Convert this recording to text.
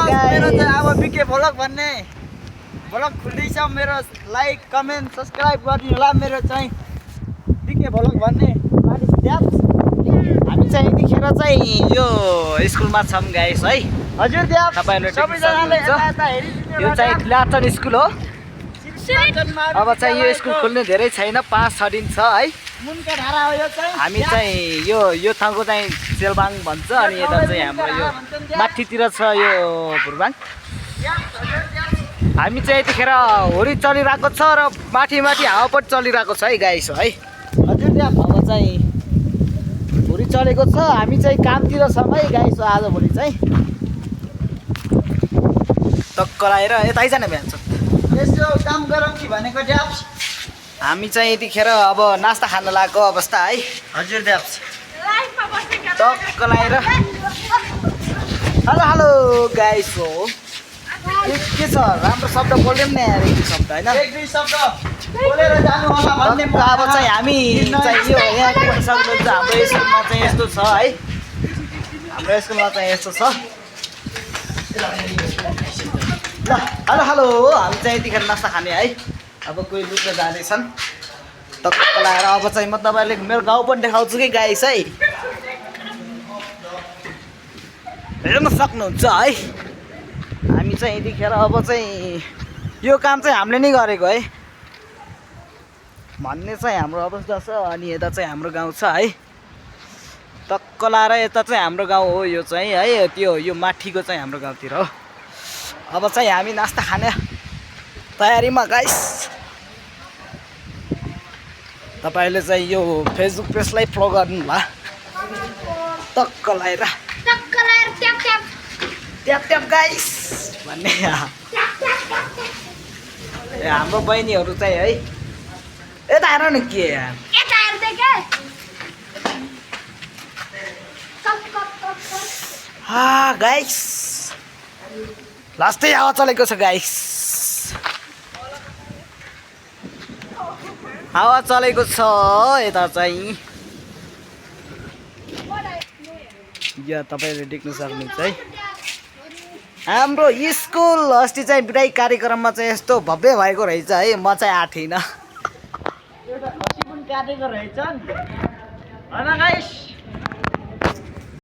मेरो चाहिँ अब बिके भ्लग भन्ने भ्लग खुल्दैछ मेरो लाइक कमेन्ट सब्सक्राइब गरिदिनु होला मेरो चाहिँ बिके भ्लग भन्ने हामी चाहिँ यतिखेर चाहिँ यो स्कुलमा छौँ गाइस है हजुर द्याप सबैजनाले यो चाहिँ ठुलाचन स्कुल हो अब चाहिँ यो स्कुल खुल्ने धेरै छैन 5-6 दिन छ है हामी चाहिँ यो ठाउँको चाहिँ सेलबाङ भन्छ अनि यता चाहिँ हाम्रो यो माथितिर छ यो भुरबाङ हामी चाहिँ यतिखेर होरी चलिरहेको छ र माथि हावा पनि चलिरहेको छ है गाइस है हजुर त्यहाँ अब चाहिँ होरी चलेको छ हामी चाहिँ कामतिर छौँ है गाइस आजभोलि चाहिँ टक्क लगाएर यतै जाने भ्यान्छ यसो काम गरौँ कि भनेको ड्याप्स हामी चाहिँ यतिखेर अब नास्ता खान लागेको अवस्था है हजुर ड्याप्स टक्क लगाएर हेलो हेलो गाइस हो के छ राम्रो शब्द बोल्दै पनि यार एक दुई शब्द हैन एक दुई शब्द बोलेर जानु होला भन्ने अब चाहिँ हामी चाहिँ यो यहाँ के भन्न सक्नुहुन्छ हाम्रो स्कुलमा चाहिँ यस्तो छ है हाम्रो स्कुलमा चाहिँ यस्तो छ ल हेलो हेलो हामी चाहिँ यतिखेर नास्ता खाने है अब कोही लुक्न जाँदैछन् टक्क लगाएर अब चाहिँ म तपाईँले मेरो गाउँ पनि देखाउँछु कि गाइस है हेर्न सक्नुहुन्छ है हामी चाहिँ यतिखेर अब चाहिँ यो काम चाहिँ हामीले नै गरेको है भन्ने चाहिँ हाम्रो अवस्था छ अनि यता चाहिँ हाम्रो गाउँ छ है टक्क लगाएर यता चाहिँ हाम्रो गाउँ हो यो चाहिँ है त्यो यो माथिको चाहिँ हाम्रो गाउँतिर हो अब चाहिँ हामी नास्ता खाने तयारीमा गाइस तपाईँले चाहिँ यो फेसबुक पेजलाई फलो गर्नु होला टक्क लगाएर ट्याप ट्याप गाइस भन्ने हाम्रो बहिनीहरू चाहिँ है यता हेर न के गाइस लास्टै हावा चलेको छ गाइस हावा चलेको छ यता चाहिँ या तपाईँले देख्न सक्नुहुन्छ है हाम्रो स्कुल अस्ति चाहिँ विदाई कार्यक्रममा चाहिँ यस्तो भव्य भएको रहेछ है म चाहिँ आएको थिइनँ एउटा खसी पनि काटेको रहेछन् होइन गाइस